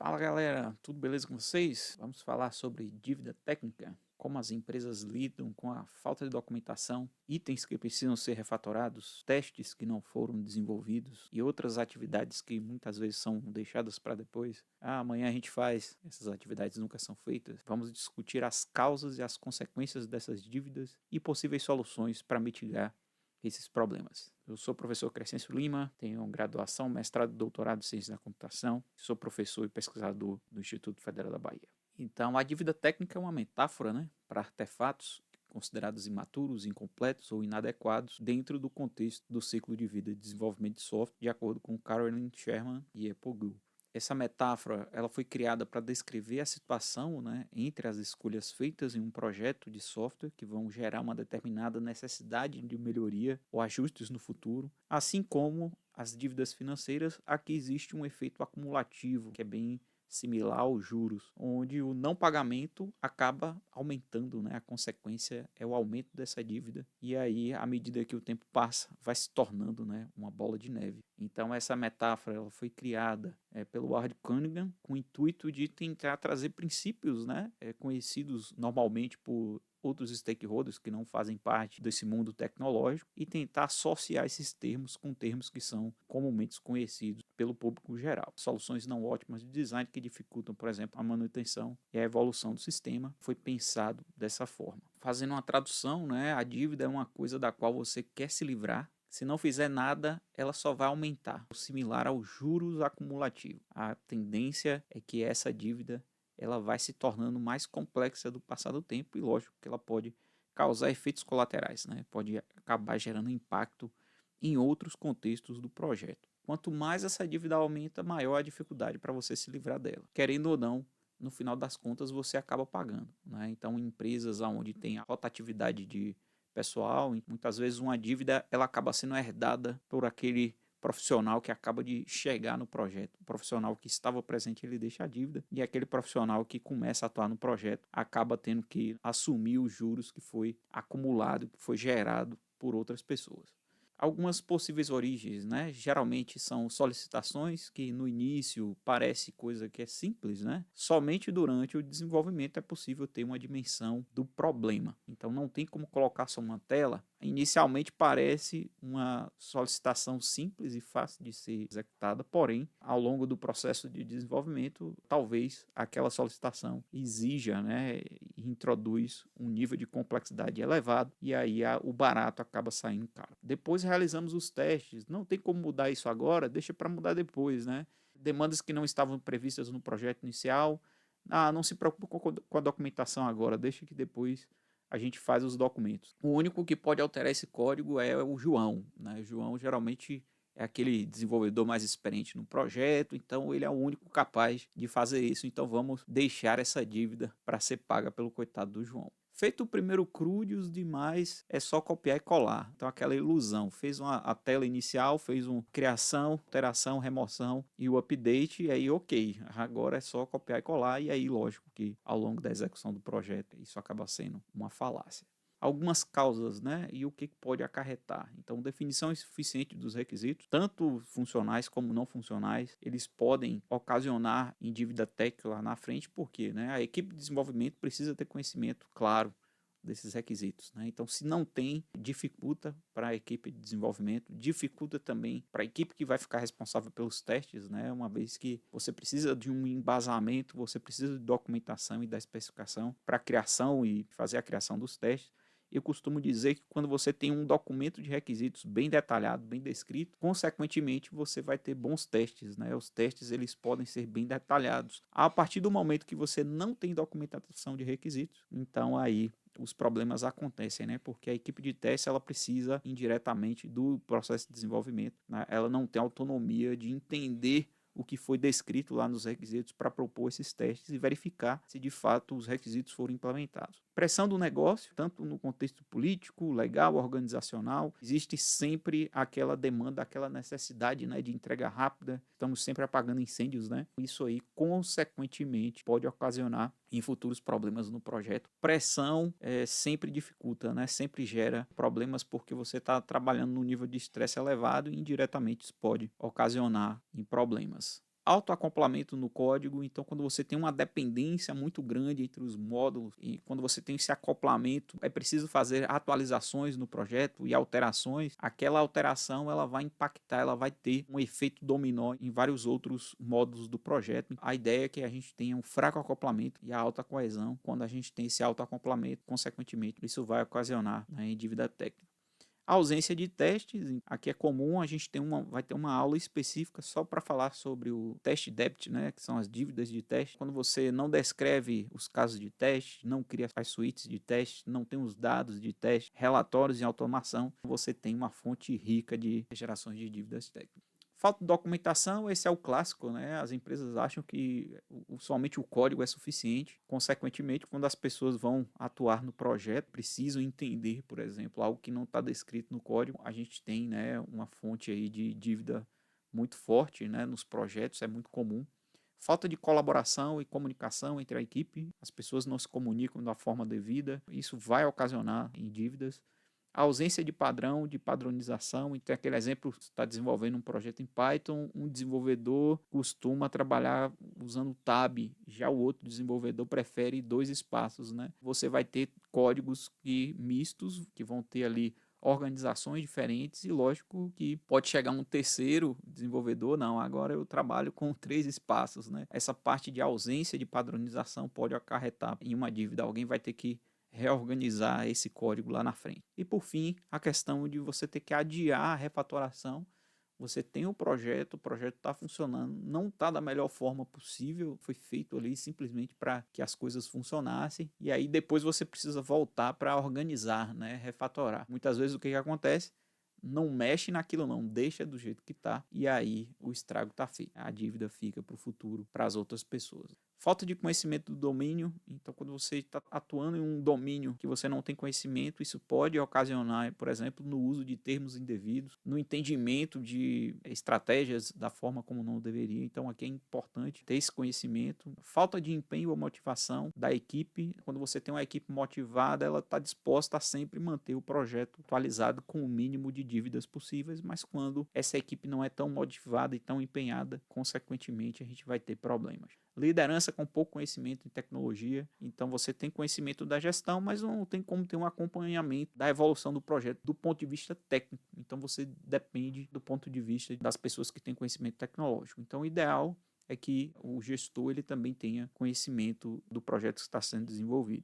Fala galera, tudo beleza com vocês? Vamos falar sobre dívida técnica, como as empresas lidam com a falta de documentação, itens que precisam ser refatorados, testes que não foram desenvolvidos e outras atividades que muitas vezes são deixadas para depois. Amanhã a gente faz, essas atividades nunca são feitas. Vamos discutir as causas e as consequências dessas dívidas e possíveis soluções para mitigar esses problemas. Eu sou o professor Crescêncio Lima, tenho graduação, mestrado e doutorado em Ciência da Computação, sou professor e pesquisador do Instituto Federal da Bahia. Então, a dívida técnica é uma metáfora, para artefatos considerados imaturos, incompletos ou inadequados dentro do contexto do ciclo de vida de desenvolvimento de software, de acordo com Carolyn Sherman e Apple. Essa metáfora ela foi criada para descrever a situação, entre as escolhas feitas em um projeto de software que vão gerar uma determinada necessidade de melhoria ou ajustes no futuro, assim como as dívidas financeiras. Aqui existe um efeito acumulativo que é bem similar aos juros, onde o não pagamento acaba aumentando, a consequência é o aumento dessa dívida, e aí, à medida que o tempo passa, vai se tornando, uma bola de neve. Então, essa metáfora ela foi criada pelo Ward Cunningham com o intuito de tentar trazer princípios, conhecidos normalmente por outros stakeholders que não fazem parte desse mundo tecnológico e tentar associar esses termos com termos que são comumente conhecidos pelo público geral. Soluções não ótimas de design que dificultam, por exemplo, a manutenção e a evolução do sistema foi pensado dessa forma. Fazendo uma tradução, a dívida é uma coisa da qual você quer se livrar. Se não fizer nada, ela só vai aumentar, similar aos juros acumulativos. A tendência é que essa dívida ela vai se tornando mais complexa do passar do tempo e lógico que ela pode causar efeitos colaterais, pode acabar gerando impacto em outros contextos do projeto. Quanto mais essa dívida aumenta, maior a dificuldade para você se livrar dela. Querendo ou não, no final das contas você acaba pagando. Então, empresas onde tem a rotatividade de pessoal, muitas vezes uma dívida ela acaba sendo herdada por aquele profissional que acaba de chegar no projeto. O profissional que estava presente, ele deixa a dívida, e aquele profissional que começa a atuar no projeto acaba tendo que assumir os juros que foi acumulado, que foi gerado por outras pessoas. Algumas possíveis origens, geralmente são solicitações que no início parece coisa que é simples, somente durante o desenvolvimento é possível ter uma dimensão do problema. Então não tem como colocar só uma tela. Inicialmente parece uma solicitação simples e fácil de ser executada, porém, ao longo do processo de desenvolvimento, talvez aquela solicitação exija, e introduz um nível de complexidade elevado, e aí o barato acaba saindo caro. Depois realizamos os testes, não tem como mudar isso agora, deixa para mudar depois, Demandas que não estavam previstas no projeto inicial, não se preocupe com a documentação agora, deixa que depois a gente faz os documentos. O único que pode alterar esse código é o João, O João geralmente é aquele desenvolvedor mais experiente no projeto, então ele é o único capaz de fazer isso, então vamos deixar essa dívida para ser paga pelo coitado do João. Feito o primeiro crude, os demais é só copiar e colar. Então aquela ilusão, fez a tela inicial, fez uma criação, alteração, remoção e o update, e aí ok, agora é só copiar e colar, e aí lógico que ao longo da execução do projeto isso acaba sendo uma falácia. Algumas causas, e o que pode acarretar. Então, definição insuficiente dos requisitos, tanto funcionais como não funcionais, eles podem ocasionar em dívida técnica lá na frente, porque a equipe de desenvolvimento precisa ter conhecimento claro desses requisitos. Então, se não tem, dificulta para a equipe de desenvolvimento, dificulta também para a equipe que vai ficar responsável pelos testes, uma vez que você precisa de um embasamento, você precisa de documentação e da especificação para a criação e fazer a criação dos testes. Eu costumo dizer que quando você tem um documento de requisitos bem detalhado, bem descrito, consequentemente você vai ter bons testes, Os testes eles podem ser bem detalhados. A partir do momento que você não tem documentação de requisitos, então aí os problemas acontecem, Porque a equipe de teste ela precisa indiretamente do processo de desenvolvimento, Ela não tem autonomia de entender o que foi descrito lá nos requisitos para propor esses testes e verificar se de fato os requisitos foram implementados. Pressão do negócio, tanto no contexto político, legal, organizacional, existe sempre aquela demanda, aquela necessidade, de entrega rápida. Estamos sempre apagando incêndios, Isso aí, consequentemente, pode ocasionar em futuros problemas no projeto. Pressão sempre dificulta, sempre gera problemas porque você está trabalhando num nível de estresse elevado e indiretamente isso pode ocasionar em problemas. autoacoplamento no código. Então, quando você tem uma dependência muito grande entre os módulos e quando você tem esse acoplamento, é preciso fazer atualizações no projeto e alterações, aquela alteração ela vai impactar, ela vai ter um efeito dominó em vários outros módulos do projeto. A ideia é que a gente tenha um fraco acoplamento e a alta coesão. Quando a gente tem esse autoacoplamento, consequentemente, isso vai ocasionar, né, em dívida técnica. A ausência de testes, aqui é comum, a gente vai ter uma aula específica só para falar sobre o teste debt, né, que são as dívidas de teste. Quando você não descreve os casos de teste, não cria as suítes de teste, não tem os dados de teste, relatórios em automação, você tem uma fonte rica de gerações de dívidas técnicas. Falta de documentação, esse é o clássico, né? As empresas acham que somente o código é suficiente. Consequentemente, quando as pessoas vão atuar no projeto, precisam entender, por exemplo, algo que não está descrito no código. A gente tem, né, uma fonte aí de dívida muito forte, né, nos projetos, é muito comum. Falta de colaboração e comunicação entre a equipe, as pessoas não se comunicam da forma devida, isso vai ocasionar em dívidas. A ausência de padrão, de padronização. Então, aquele exemplo, você está desenvolvendo um projeto em Python, um desenvolvedor costuma trabalhar usando tab, já o outro desenvolvedor prefere 2 espaços, né? Você vai ter códigos mistos, que vão ter ali organizações diferentes e lógico que pode chegar um terceiro desenvolvedor, não, agora eu trabalho com 3 espaços, né? Essa parte de ausência de padronização pode acarretar em uma dívida, alguém vai ter que reorganizar esse código lá na frente. E por fim, a questão de você ter que adiar a refatoração. Você tem o projeto está funcionando, não está da melhor forma possível, foi feito ali simplesmente para que as coisas funcionassem, e aí depois você precisa voltar para organizar, né, refatorar. Muitas vezes o que acontece? Não mexe naquilo não, deixa do jeito que está, e aí o estrago está feito. A dívida fica para o futuro, para as outras pessoas. Falta de conhecimento do domínio, então quando você está atuando em um domínio que você não tem conhecimento, isso pode ocasionar, por exemplo, no uso de termos indevidos, no entendimento de estratégias da forma como não deveria. Então aqui é importante ter esse conhecimento. Falta de empenho ou motivação da equipe, quando você tem uma equipe motivada, ela está disposta a sempre manter o projeto atualizado com o mínimo de dívidas possíveis, mas quando essa equipe não é tão motivada e tão empenhada, consequentemente a gente vai ter problemas. Liderança com pouco conhecimento em tecnologia, então você tem conhecimento da gestão, mas não tem como ter um acompanhamento da evolução do projeto do ponto de vista técnico, então você depende do ponto de vista das pessoas que têm conhecimento tecnológico. Então o ideal é que o gestor ele também tenha conhecimento do projeto que está sendo desenvolvido.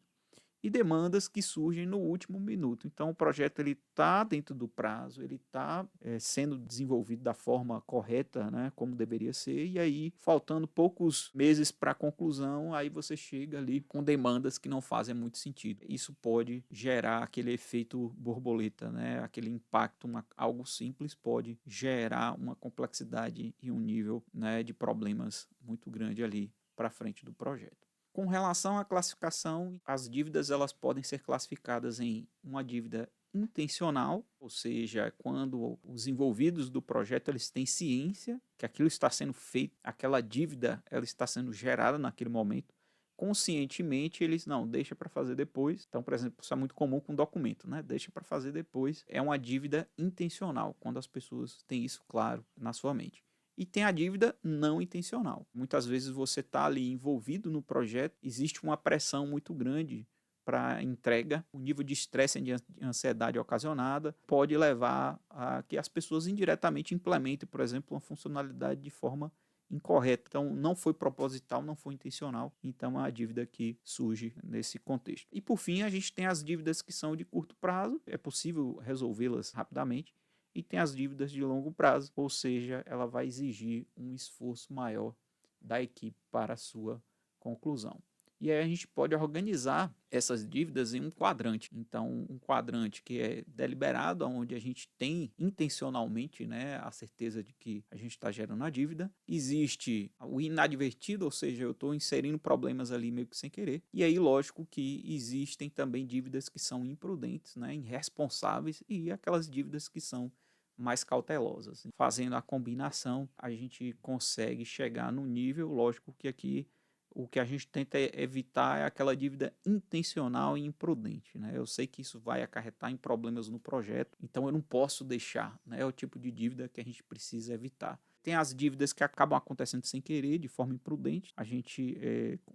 E demandas que surgem no último minuto. Então, o projeto está dentro do prazo, ele está sendo desenvolvido da forma correta, né, como deveria ser, e aí, faltando poucos meses para a conclusão, aí você chega ali com demandas que não fazem muito sentido. Isso pode gerar aquele efeito borboleta, né, aquele impacto, algo simples pode gerar uma complexidade e um nível, né, de problemas muito grande ali para frente do projeto. Com relação à classificação, as dívidas elas podem ser classificadas em uma dívida intencional, ou seja, quando os envolvidos do projeto eles têm ciência que aquilo está sendo feito, aquela dívida ela está sendo gerada naquele momento, conscientemente eles não, deixa para fazer depois. Então, por exemplo, isso é muito comum com documento, né? Deixa para fazer depois. É uma dívida intencional, quando as pessoas têm isso claro na sua mente. E tem a dívida não intencional. Muitas vezes você está ali envolvido no projeto, existe uma pressão muito grande para entrega, o nível de estresse e de ansiedade ocasionada pode levar a que as pessoas indiretamente implementem, por exemplo, uma funcionalidade de forma incorreta. Então, não foi proposital, não foi intencional. Então, é a dívida que surge nesse contexto. E, por fim, a gente tem as dívidas que são de curto prazo, é possível resolvê-las rapidamente, e tem as dívidas de longo prazo, ou seja, ela vai exigir um esforço maior da equipe para a sua conclusão. E aí a gente pode organizar essas dívidas em um quadrante. Então, um quadrante que é deliberado, onde a gente tem intencionalmente, né, a certeza de que a gente está gerando a dívida. Existe o inadvertido, ou seja, eu estou inserindo problemas ali meio que sem querer. E aí, lógico que existem também dívidas que são imprudentes, né, irresponsáveis, e aquelas dívidas que são mais cautelosas. Fazendo a combinação, a gente consegue chegar no nível, lógico que aqui o que a gente tenta evitar é aquela dívida intencional e imprudente, né? Eu sei que isso vai acarretar em problemas no projeto, então eu não posso deixar, né? É o tipo de dívida que a gente precisa evitar. Tem as dívidas que acabam acontecendo sem querer, de forma imprudente. A gente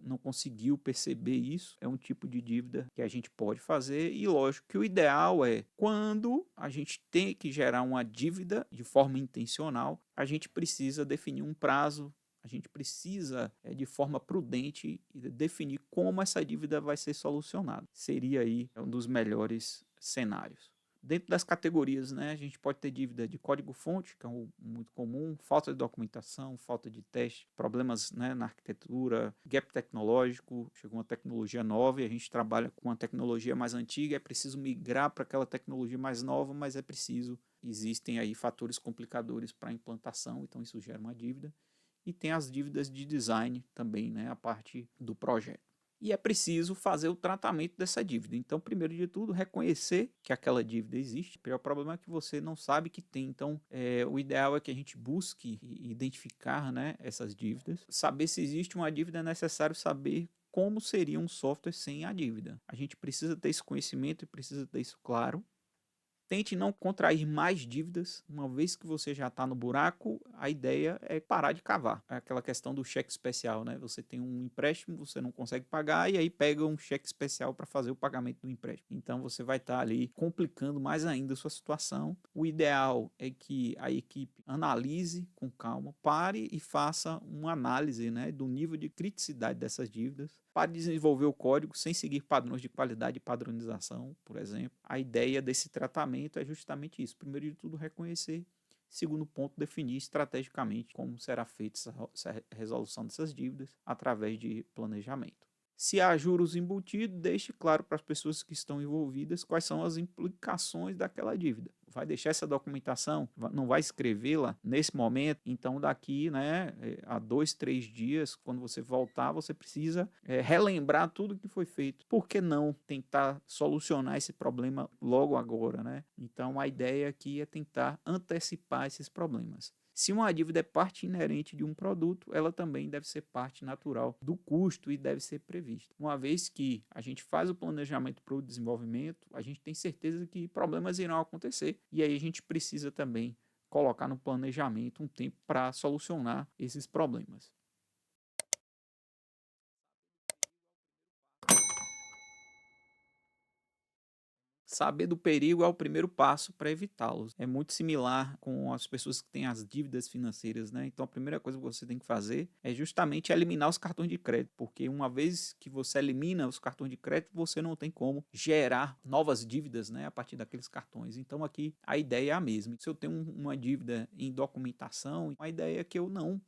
não conseguiu perceber isso. É um tipo de dívida que a gente pode fazer. E lógico que o ideal é quando a gente tem que gerar uma dívida de forma intencional, a gente precisa definir um prazo. A gente precisa, de forma prudente, definir como essa dívida vai ser solucionada. Seria aí um dos melhores cenários. Dentro das categorias, né, a gente pode ter dívida de código-fonte, que é muito comum, falta de documentação, falta de teste, problemas, né, na arquitetura, gap tecnológico, chegou uma tecnologia nova e a gente trabalha com uma tecnologia mais antiga, é preciso migrar para aquela tecnologia mais nova, mas existem aí fatores complicadores para a implantação, então isso gera uma dívida. E tem as dívidas de design também, né, a parte do projeto. E é preciso fazer o tratamento dessa dívida. Então, primeiro de tudo, reconhecer que aquela dívida existe. O pior problema é que você não sabe que tem. Então, o ideal é que a gente busque identificar, né, essas dívidas. Saber se existe uma dívida é necessário saber como seria um software sem a dívida. A gente precisa ter esse conhecimento e precisa ter isso claro. Tente não contrair mais dívidas. Uma vez que você já está no buraco, a ideia é parar de cavar. É aquela questão do cheque especial, né? Você tem um empréstimo, você não consegue pagar e aí pega um cheque especial para fazer o pagamento do empréstimo. Então você vai estar ali complicando mais ainda a sua situação. O ideal é que a equipe analise com calma, pare e faça uma análise, né, do nível de criticidade dessas dívidas. Para desenvolver o código sem seguir padrões de qualidade e padronização, por exemplo. A ideia desse tratamento é justamente isso. Primeiro de tudo, reconhecer. Segundo ponto, definir estrategicamente como será feita essa resolução dessas dívidas através de planejamento. Se há juros embutidos, deixe claro para as pessoas que estão envolvidas quais são as implicações daquela dívida. Vai deixar essa documentação, não vai escrevê-la nesse momento, então daqui, né, a 2, 3 dias, quando você voltar, você precisa relembrar tudo que foi feito. Por que não tentar solucionar esse problema logo agora, né? Então a ideia aqui é tentar antecipar esses problemas. Se uma dívida é parte inerente de um produto, ela também deve ser parte natural do custo e deve ser prevista. Uma vez que a gente faz o planejamento para o desenvolvimento, a gente tem certeza que problemas irão acontecer e aí a gente precisa também colocar no planejamento um tempo para solucionar esses problemas. Saber do perigo é o primeiro passo para evitá-los. É muito similar com as pessoas que têm as dívidas financeiras, né? Então a primeira coisa que você tem que fazer é justamente eliminar os cartões de crédito, porque uma vez que você elimina os cartões de crédito, você não tem como gerar novas dívidas, né, a partir daqueles cartões. Então aqui a ideia é a mesma. Se eu tenho uma dívida em documentação, a ideia é que eu não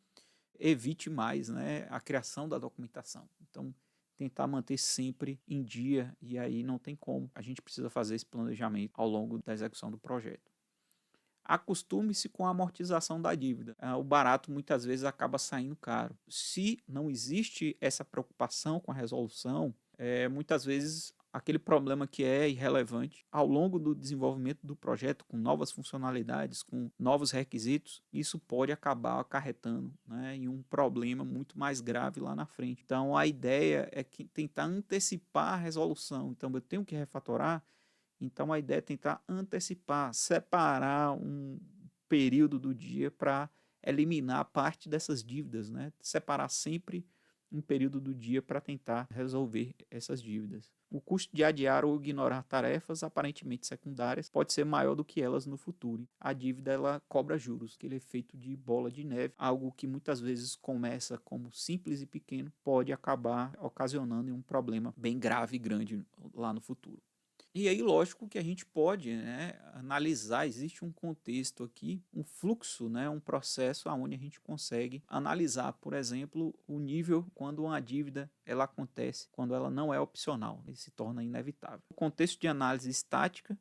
evite mais, né, a criação da documentação. Então tentar manter sempre em dia e aí não tem como. A gente precisa fazer esse planejamento ao longo da execução do projeto. Acostume-se com a amortização da dívida. O barato muitas vezes acaba saindo caro. Se não existe essa preocupação com a resolução, muitas vezes aquele problema que é irrelevante ao longo do desenvolvimento do projeto, com novas funcionalidades, com novos requisitos, isso pode acabar acarretando, né, em um problema muito mais grave lá na frente. Então a ideia é tentar antecipar a resolução. Então eu tenho que refatorar, então a ideia é tentar antecipar, separar um período do dia para eliminar parte dessas dívidas, né? Separar sempre um período do dia para tentar resolver essas dívidas. O custo de adiar ou ignorar tarefas aparentemente secundárias pode ser maior do que elas no futuro. A dívida ela cobra juros, aquele efeito de bola de neve, algo que muitas vezes começa como simples e pequeno, pode acabar ocasionando um problema bem grave e grande lá no futuro. E aí, lógico que a gente pode, né, analisar, existe um contexto aqui, um fluxo, né, um processo onde a gente consegue analisar, por exemplo, o nível quando uma dívida ela acontece, quando ela não é opcional, e se torna inevitável. O contexto de análise estática,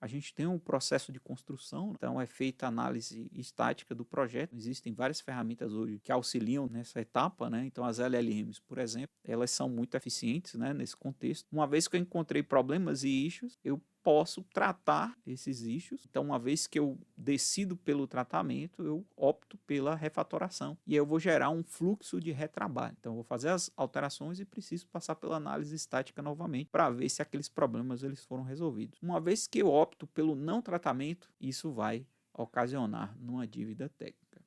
a gente tem um processo de construção, então é feita a análise estática do projeto. Existem várias ferramentas hoje que auxiliam nessa etapa, né? Então as LLMs, por exemplo, elas são muito eficientes, né, nesse contexto. Uma vez que eu encontrei problemas e issues, eu posso tratar esses issues. Então, uma vez que eu decido pelo tratamento, eu opto pela refatoração. E eu vou gerar um fluxo de retrabalho. Então, eu vou fazer as alterações e preciso passar pela análise estática novamente para ver se aqueles problemas eles foram resolvidos. Uma vez que eu opto pelo não tratamento, isso vai ocasionar numa dívida técnica.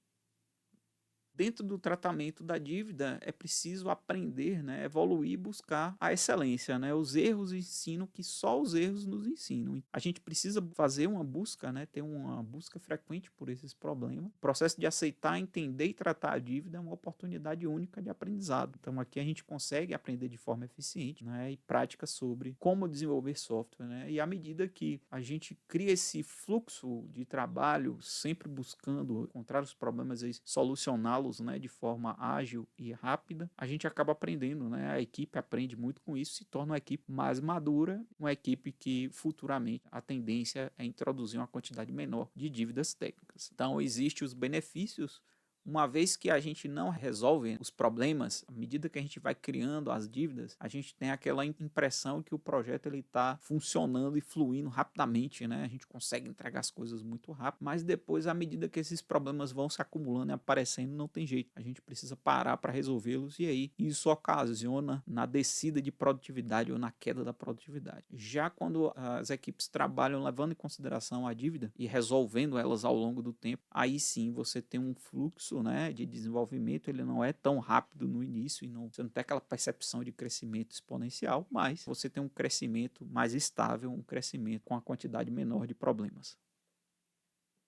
Dentro do tratamento da dívida é preciso aprender, né, evoluir, buscar a excelência, né? Os erros ensinam que só os erros nos ensinam. A gente precisa fazer uma busca, né, ter uma busca frequente por esses problemas. O processo de aceitar, entender e tratar a dívida é uma oportunidade única de aprendizado. Então aqui a gente consegue aprender de forma eficiente, né, e prática sobre como desenvolver software, né? E à medida que a gente cria esse fluxo de trabalho, sempre buscando encontrar os problemas e solucioná-los, né, de forma ágil e rápida, a gente acaba aprendendo, né? A equipe aprende muito com isso, se torna uma equipe mais madura, uma equipe que futuramente a tendência é introduzir uma quantidade menor de dívidas técnicas. Então existem os benefícios. Uma vez que a gente não resolve os problemas, à medida que a gente vai criando as dívidas, a gente tem aquela impressão que o projeto está funcionando e fluindo rapidamente, né? A gente consegue entregar as coisas muito rápido, mas depois, à medida que esses problemas vão se acumulando e aparecendo, não tem jeito. A gente precisa parar para resolvê-los e aí isso ocasiona na descida de produtividade ou na queda da produtividade. Já quando as equipes trabalham levando em consideração a dívida e resolvendo elas ao longo do tempo, aí sim você tem um fluxo, né, de desenvolvimento. Ele não é tão rápido no início e você não tem aquela percepção de crescimento exponencial, mas você tem um crescimento mais estável, um crescimento com a quantidade menor de problemas.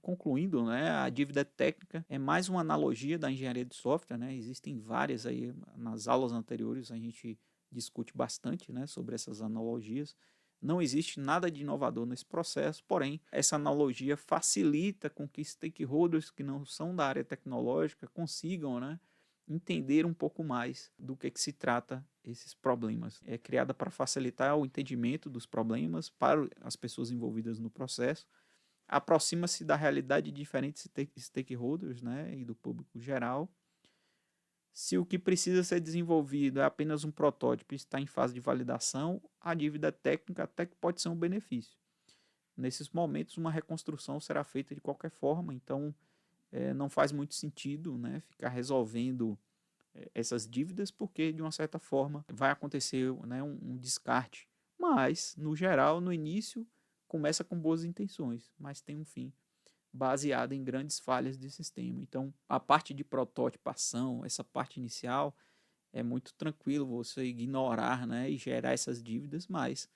Concluindo, né, a dívida técnica é mais uma analogia da engenharia de software, né? Existem várias aí, nas aulas anteriores a gente discute bastante, né, sobre essas analogias. Não existe nada de inovador nesse processo, porém, essa analogia facilita com que stakeholders que não são da área tecnológica consigam, né, entender um pouco mais do que se trata esses problemas. É criada para facilitar o entendimento dos problemas para as pessoas envolvidas no processo, aproxima-se da realidade de diferentes stakeholders, né, e do público geral. Se o que precisa ser desenvolvido é apenas um protótipo e está em fase de validação, a dívida técnica até que pode ser um benefício. Nesses momentos, uma reconstrução será feita de qualquer forma, então não faz muito sentido, né, ficar resolvendo essas dívidas, porque de uma certa forma vai acontecer, né, um descarte. Mas, no geral, no início, começa com boas intenções, mas tem um fim baseado em grandes falhas de sistema. Então, a parte de prototipação, essa parte inicial, é muito tranquilo você ignorar, né, e gerar essas dívidas, mas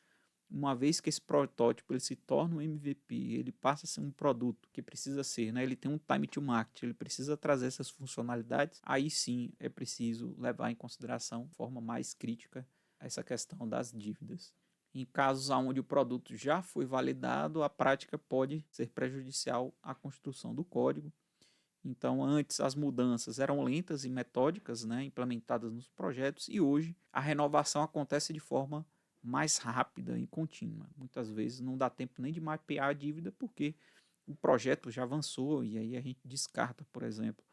uma vez que esse protótipo ele se torna um MVP, ele passa a ser um produto que precisa ser, né, ele tem um time to market, ele precisa trazer essas funcionalidades, aí sim é preciso levar em consideração de forma mais crítica essa questão das dívidas. Em casos onde o produto já foi validado, a prática pode ser prejudicial à construção do código. Então, antes as mudanças eram lentas e metódicas, né, implementadas nos projetos, e hoje a renovação acontece de forma mais rápida e contínua. Muitas vezes não dá tempo nem de mapear a dívida porque o projeto já avançou e aí a gente descarta, por exemplo,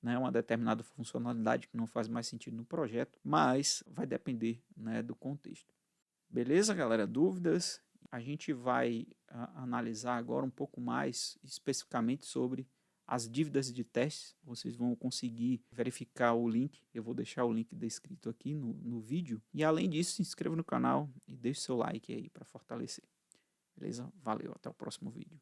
né, uma determinada funcionalidade que não faz mais sentido no projeto, mas vai depender, né, do contexto. Beleza, galera? Dúvidas? A gente vai analisar agora um pouco mais especificamente sobre as dívidas de testes. Vocês vão conseguir verificar o link. Eu vou deixar o link descrito aqui no vídeo. E além disso, se inscreva no canal e deixe seu like aí para fortalecer. Beleza? Valeu, até o próximo vídeo.